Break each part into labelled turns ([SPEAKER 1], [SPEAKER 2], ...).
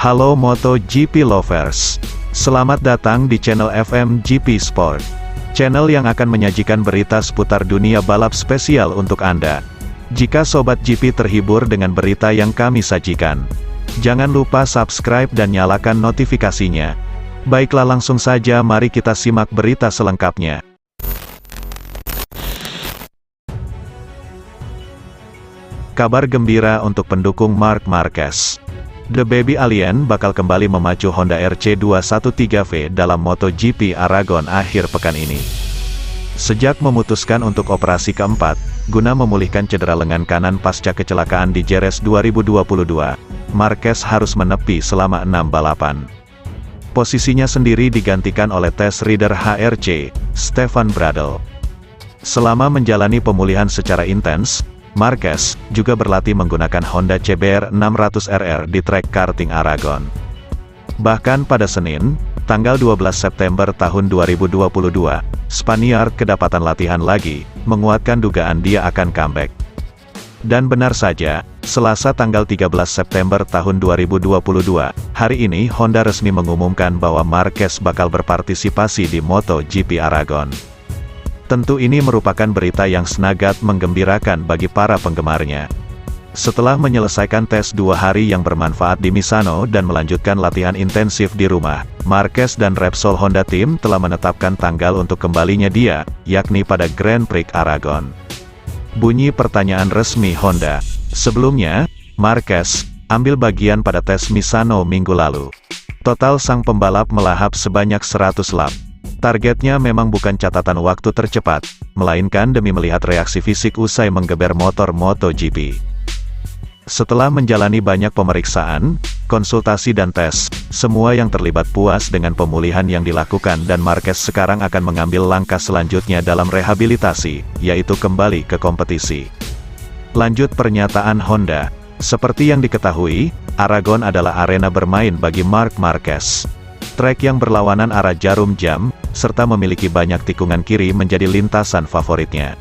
[SPEAKER 1] Halo MotoGP lovers, selamat datang di channel FMGP Sport, channel yang akan menyajikan berita seputar dunia balap spesial untuk Anda. Jika Sobat GP terhibur dengan berita yang kami sajikan, jangan lupa subscribe dan nyalakan notifikasinya. Baiklah, langsung saja mari kita simak berita selengkapnya. Kabar gembira untuk pendukung Marc Marquez. The Baby Alien bakal kembali memacu Honda RC213V dalam MotoGP Aragon akhir pekan ini. Sejak memutuskan untuk operasi keempat, guna memulihkan cedera lengan kanan pasca kecelakaan di Jerez 2022, Marquez harus menepi selama 6 balapan. Posisinya sendiri digantikan oleh test rider HRC, Stefan Bradl. Selama menjalani pemulihan secara intens, Marquez juga berlatih menggunakan Honda CBR 600RR di trek karting Aragon. Bahkan pada Senin, tanggal 12 September tahun 2022, Spaniard kedapatan latihan lagi, menguatkan dugaan dia akan comeback. Dan benar saja, Selasa tanggal 13 September tahun 2022, hari ini Honda resmi mengumumkan bahwa Marquez bakal berpartisipasi di MotoGP Aragon. Tentu ini merupakan berita yang sangat menggembirakan bagi para penggemarnya. Setelah menyelesaikan tes 2 hari yang bermanfaat di Misano dan melanjutkan latihan intensif di rumah, Marquez dan Repsol Honda Team telah menetapkan tanggal untuk kembalinya dia, yakni pada Grand Prix Aragon. Bunyi pertanyaan resmi Honda. Sebelumnya, Marquez ambil bagian pada tes Misano minggu lalu. Total sang pembalap melahap sebanyak 100 lap. Targetnya memang bukan catatan waktu tercepat, melainkan demi melihat reaksi fisik usai menggeber motor MotoGP. Setelah menjalani banyak pemeriksaan, konsultasi dan tes, semua yang terlibat puas dengan pemulihan yang dilakukan dan Marquez sekarang akan mengambil langkah selanjutnya dalam rehabilitasi, yaitu kembali ke kompetisi. Lanjut pernyataan Honda. Seperti yang diketahui, Aragon adalah arena bermain bagi Marc Marquez. Trek yang berlawanan arah jarum jam, serta memiliki banyak tikungan kiri menjadi lintasan favoritnya.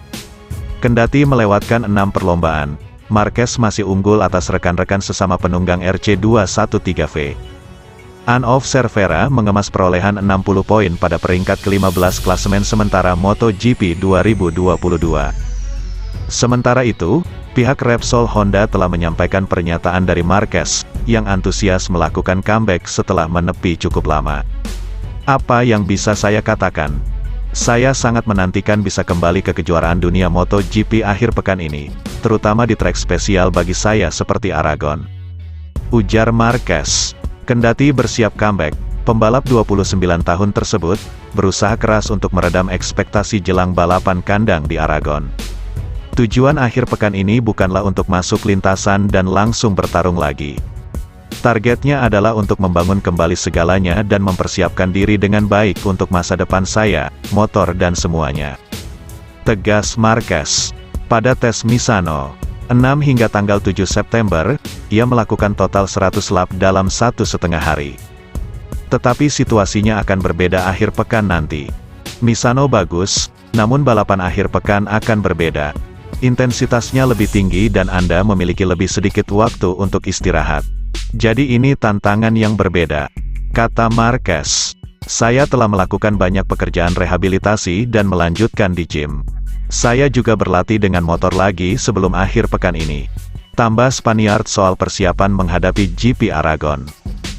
[SPEAKER 1] Kendati melewatkan 6 perlombaan, Marquez masih unggul atas rekan-rekan sesama penunggang RC213V. Anov Cervera mengemas perolehan 60 poin pada peringkat ke-15 klasemen sementara MotoGP 2022. Sementara itu, pihak Repsol Honda telah menyampaikan pernyataan dari Marquez, yang antusias melakukan comeback setelah menepi cukup lama. Apa yang bisa saya katakan? Saya sangat menantikan bisa kembali ke kejuaraan dunia MotoGP akhir pekan ini, terutama di trek spesial bagi saya seperti Aragon, ujar Marquez. Kendati bersiap comeback, pembalap 29 tahun tersebut berusaha keras untuk meredam ekspektasi jelang balapan kandang di Aragon. Tujuan akhir pekan ini bukanlah untuk masuk lintasan dan langsung bertarung lagi. Targetnya adalah untuk membangun kembali segalanya dan mempersiapkan diri dengan baik untuk masa depan saya, motor dan semuanya, tegas Marquez. Pada tes Misano, 6 hingga tanggal 7 September, ia melakukan total 100 lap dalam 1,5 hari. Tetapi situasinya akan berbeda akhir pekan nanti. Misano bagus, namun balapan akhir pekan akan berbeda. Intensitasnya lebih tinggi dan Anda memiliki lebih sedikit waktu untuk istirahat. Jadi ini tantangan yang berbeda, kata Marquez. Saya telah melakukan banyak pekerjaan rehabilitasi dan melanjutkan di gym. Saya juga berlatih dengan motor lagi sebelum akhir pekan ini, tambah Spaniard soal persiapan menghadapi GP Aragon.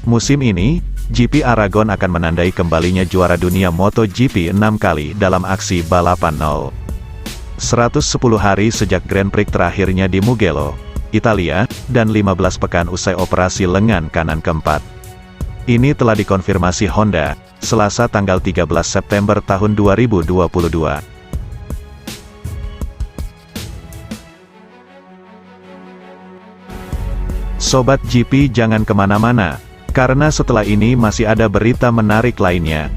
[SPEAKER 1] Musim ini, GP Aragon akan menandai kembalinya juara dunia MotoGP 6 kali dalam aksi balapan 110 hari sejak Grand Prix terakhirnya di Mugello, Italia, dan 15 pekan usai operasi lengan kanan keempat. Ini telah dikonfirmasi Honda, Selasa tanggal 13 September tahun 2022. Sobat GP jangan kemana-mana, karena setelah ini masih ada berita menarik lainnya.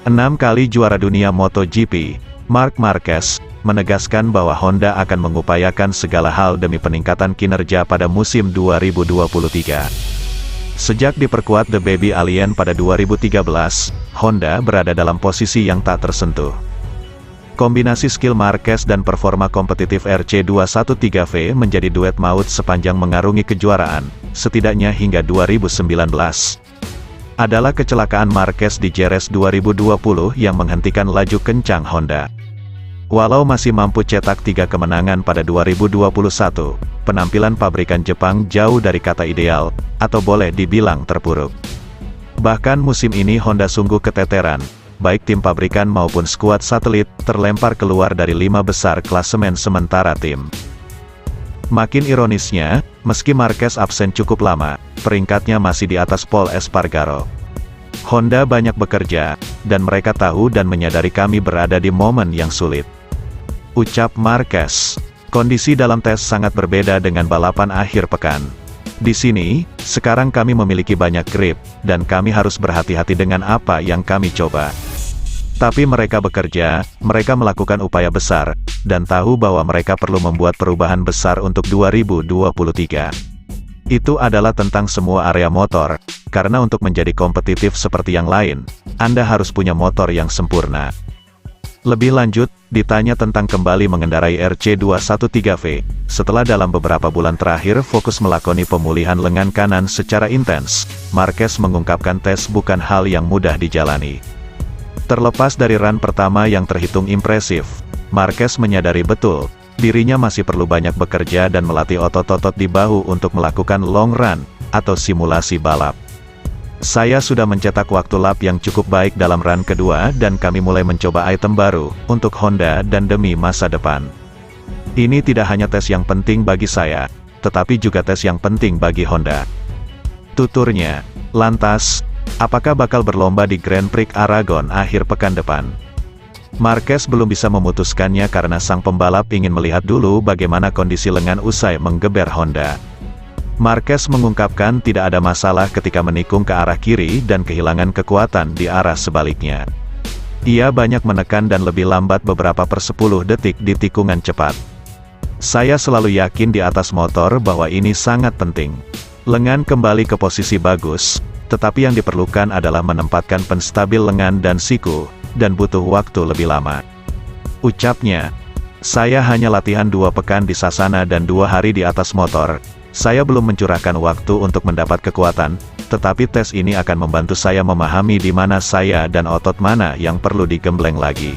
[SPEAKER 1] Enam kali juara dunia MotoGP, Marc Marquez menegaskan bahwa Honda akan mengupayakan segala hal demi peningkatan kinerja pada musim 2023. Sejak diperkuat The Baby Alien pada 2013, Honda berada dalam posisi yang tak tersentuh. Kombinasi skill Marquez dan performa kompetitif RC213V menjadi duet maut sepanjang mengarungi kejuaraan, setidaknya hingga 2019. Adalah kecelakaan Marquez di Jerez 2020 yang menghentikan laju kencang Honda. Walau masih mampu cetak 3 kemenangan pada 2021, penampilan pabrikan Jepang jauh dari kata ideal, atau boleh dibilang terpuruk. Bahkan musim ini Honda sungguh keteteran. Baik tim pabrikan maupun skuad satelit, terlempar keluar dari 5 besar klasemen sementara tim. Makin ironisnya, meski Marquez absen cukup lama, peringkatnya masih di atas Pol Espargaro. Honda banyak bekerja, dan mereka tahu dan menyadari kami berada di momen yang sulit. Ucap Marquez. Kondisi dalam tes sangat berbeda dengan balapan akhir pekan. Di sini, sekarang kami memiliki banyak grip, dan kami harus berhati-hati dengan apa yang kami coba. Tapi mereka bekerja, mereka melakukan upaya besar, dan tahu bahwa mereka perlu membuat perubahan besar untuk 2023. Itu adalah tentang semua area motor, karena untuk menjadi kompetitif seperti yang lain, Anda harus punya motor yang sempurna. Lebih lanjut, ditanya tentang kembali mengendarai RC213V, setelah dalam beberapa bulan terakhir fokus melakoni pemulihan lengan kanan secara intens, Marquez mengungkapkan tes bukan hal yang mudah dijalani. Terlepas dari run pertama yang terhitung impresif, Marquez menyadari betul, dirinya masih perlu banyak bekerja dan melatih otot-otot di bahu untuk melakukan long run, atau simulasi balap. Saya sudah mencetak waktu lap yang cukup baik dalam run kedua dan kami mulai mencoba item baru, untuk Honda dan demi masa depan. Ini tidak hanya tes yang penting bagi saya, tetapi juga tes yang penting bagi Honda. Tuturnya. Lantas, apakah bakal berlomba di Grand Prix Aragon akhir pekan depan? Marquez belum bisa memutuskannya karena sang pembalap ingin melihat dulu bagaimana kondisi lengan usai menggeber Honda. Marquez mengungkapkan tidak ada masalah ketika menikung ke arah kiri dan kehilangan kekuatan di arah sebaliknya. Ia banyak menekan dan lebih lambat beberapa per 10 detik di tikungan cepat. Saya selalu yakin di atas motor bahwa ini sangat penting. Lengan kembali ke posisi bagus, tetapi yang diperlukan adalah menempatkan penstabil lengan dan siku, dan butuh waktu lebih lama. Ucapnya, saya hanya latihan 2 pekan di Sasana dan 2 hari di atas motor. Saya belum mencurahkan waktu untuk mendapat kekuatan, tetapi tes ini akan membantu saya memahami di mana saya dan otot mana yang perlu digembleng lagi.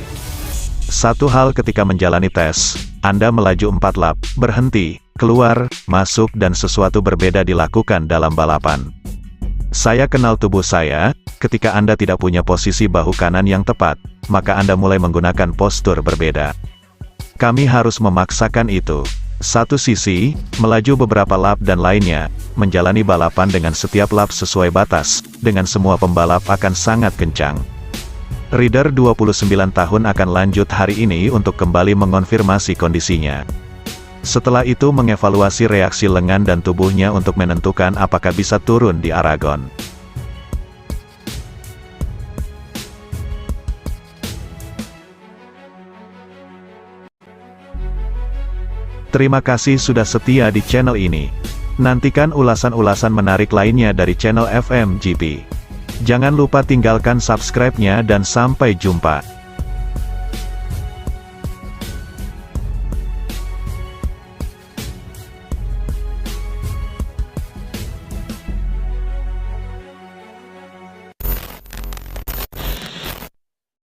[SPEAKER 1] Satu hal ketika menjalani tes, Anda melaju 4 lap, berhenti, keluar, masuk dan sesuatu berbeda dilakukan dalam balapan. Saya kenal tubuh saya, ketika Anda tidak punya posisi bahu kanan yang tepat, maka Anda mulai menggunakan postur berbeda. Kami harus memaksakan itu. Satu sisi, melaju beberapa lap dan lainnya, menjalani balapan dengan setiap lap sesuai batas, dengan semua pembalap akan sangat kencang. Rider 29 tahun akan lanjut hari ini untuk kembali mengonfirmasi kondisinya. Setelah itu mengevaluasi reaksi lengan dan tubuhnya untuk menentukan apakah bisa turun di Aragon. Terima kasih sudah setia di channel ini. Nantikan ulasan-ulasan menarik lainnya dari channel FMGP. Jangan lupa tinggalkan subscribe-nya dan sampai jumpa.